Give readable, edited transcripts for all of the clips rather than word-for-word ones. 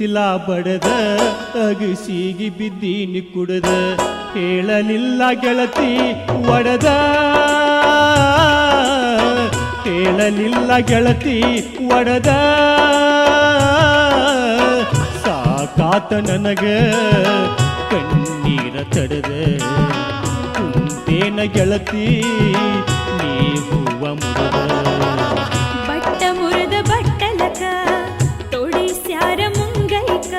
ಬಿಸಿಲ ಬಡದ ಅಗಸಿಗಿ ಬಿದ್ದೀನಿ ಕುಡದ ಹೇಳಲಿಲ್ಲ ಗೆಳತಿ ಒಡದ ಹೇಳಲಿಲ್ಲ ಗೆಳತಿ ಒಡದ ಸಾಕಾತ ನನಗ ಕಣ್ಣೀರ ತಡದ ಕುಂತೇನ ಗೆಳತಿ ನೀವುವ ಮುರದ ಬಟ್ಟ ಮುರದ ಬಟ್ಟಲಕ ತೊಡಿಸ್ಯಾರ ಮುಂಗೈಕ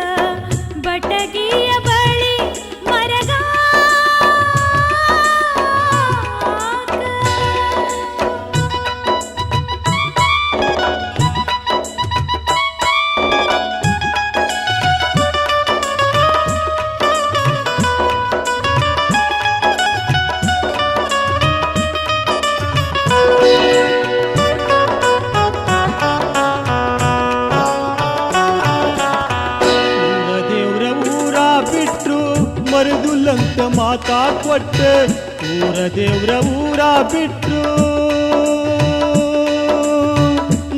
ಬಟಗಿಯ ಬಳಿ ಮರಗ ಮರದುಲ್ಲಂತ ಮಾತಾ ಕೊಟ್ಟ ಊರ ದೇವ್ರ ಊರ ಬಿಟ್ರು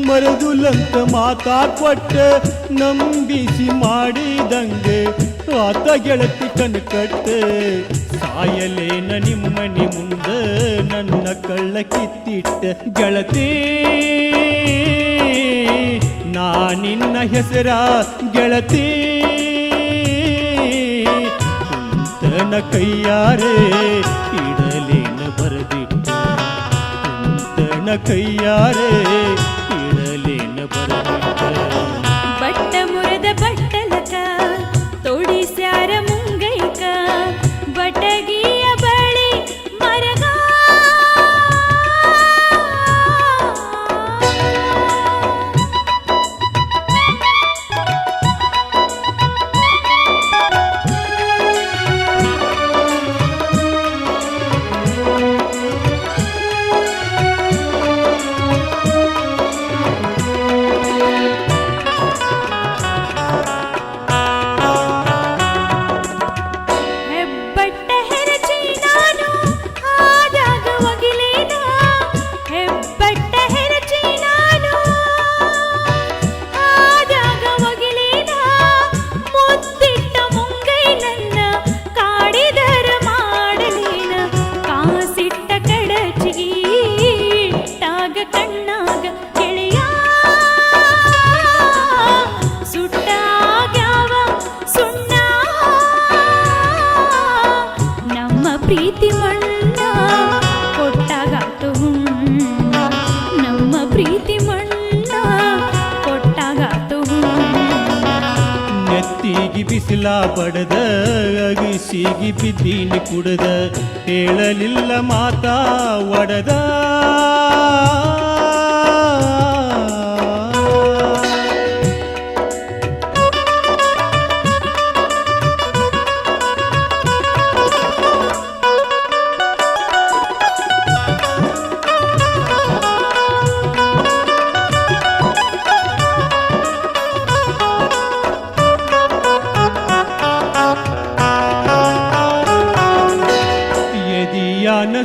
ಮರದುಲ್ಲಂತ ಮಾತಾ ಕೊಟ್ಟ ನಂಬಿಸಿ ಮಾಡಿದಂಗೆ ಆತ ಗೆಳತಿ ಕಣ್ಕಟ್ಟ ಸಾಯಲೇನ ನಿಮ್ಮನಿ ಮುಂದ ನನ್ನ ಕಳ್ಳ ಕಿತ್ತಿಟ್ಟ ಗೆಳತಿ ನಾ ನಿನ್ನ ಹೆಸರ ಗೆಳತಿ ಕುಂತನ ಕೈಯಾರೆ ಇಡಲೇನ ಬರದಿಟ್ಟ ಕುಂತನ ಕೈಯಾರೆ ಇಡಲೇನ ಬರದಿಟ್ಟ ಬಟ್ಟ ಮುರದ ಬಟ್ಟಲಕ ತೊಡಿಸ್ಯಾರ ಮುಂಗೈಕ ಬಟಗಿಯ ಬಳಿ ಮರಗ ಪ್ರೀತಿ ಮಣ್ಣ ಕೊಟ್ಟಾಗಾತು ನಮ್ಮ ಪ್ರೀತಿ ಮಣ್ಣ ಕೊಟ್ಟಾಗಾತು ನೆತ್ತಿಗಿ ಬಿಸಿಲ ಬಡದ ಅಗಸಿಗಿ ಬಿದ್ದೀನಿ ಕುಡದ ಹೇಳಲಿಲ್ಲ ಮಾತಾ ಒಡದ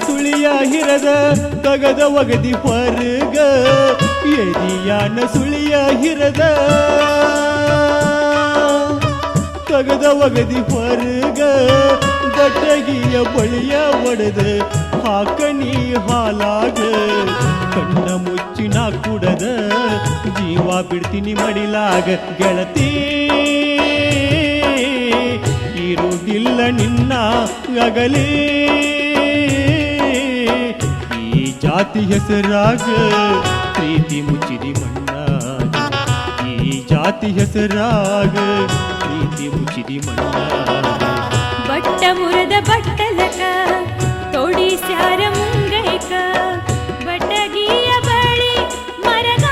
ಸುಳಿಯ ಹಿರದ ತಗದ ಒಗದಿ ಹೊರಗ ಎದಿಯಾನ ಸುಳಿಯ ಹಿರದ ತಗದ ಒಗದಿ ಹೊರಗ ಬಟಗಿಯ ಬಳಿಯ ಒಡೆದ ಹಾಕನಿ ಹಾಲಾಗ ಕಣ್ಣ ಮುಚ್ಚಿನ ಕುಡದ ಜೀವ ಬಿಡ್ತೀನಿ ಮಡಿಲಾಗ ಗೆಳತಿ ಇರುವುದಿಲ್ಲ ನಿನ್ನ ಅಗಲೇ ಜಾತಿ ಹೆಸರಾಗ ಪ್ರೀತಿ ಮುಚ್ಚಿದಿ ಮಣ್ಣಾಗ ಈ ಜಾತಿ ಹೆಸರಾಗ ಪ್ರೀತಿ ಮುಚ್ಚಿದಿ ಮಣ್ಣಾಗ ಬಟ್ಟ ಮುರದ ಬಟ್ಟಲಕ ತೊಡಿಸ್ಯಾರ ಮುಂಗೈಕ ಬಟಗಿಯ ಬಳಿ ಮರಗ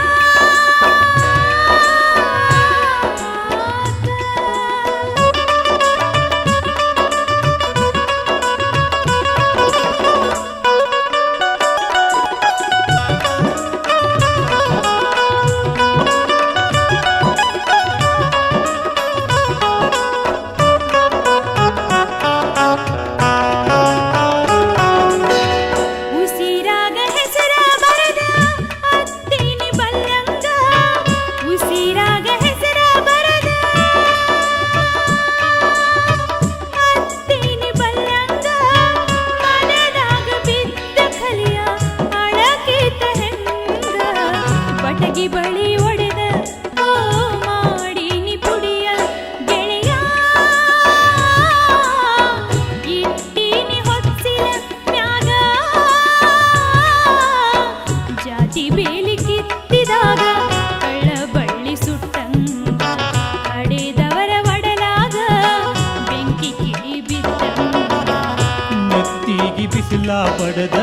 ಬಿಸಿಲ ಪಡೆದ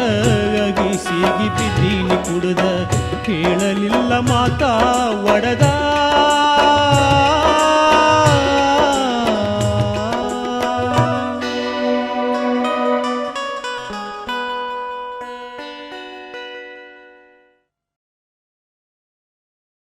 ಅಗಿಸಿಗಿ ಬಿದ್ದೀನಿ ಕುಡ್ದ ಕೇಳಲಿಲ್ಲ ಮಾತಾ ಒಡದ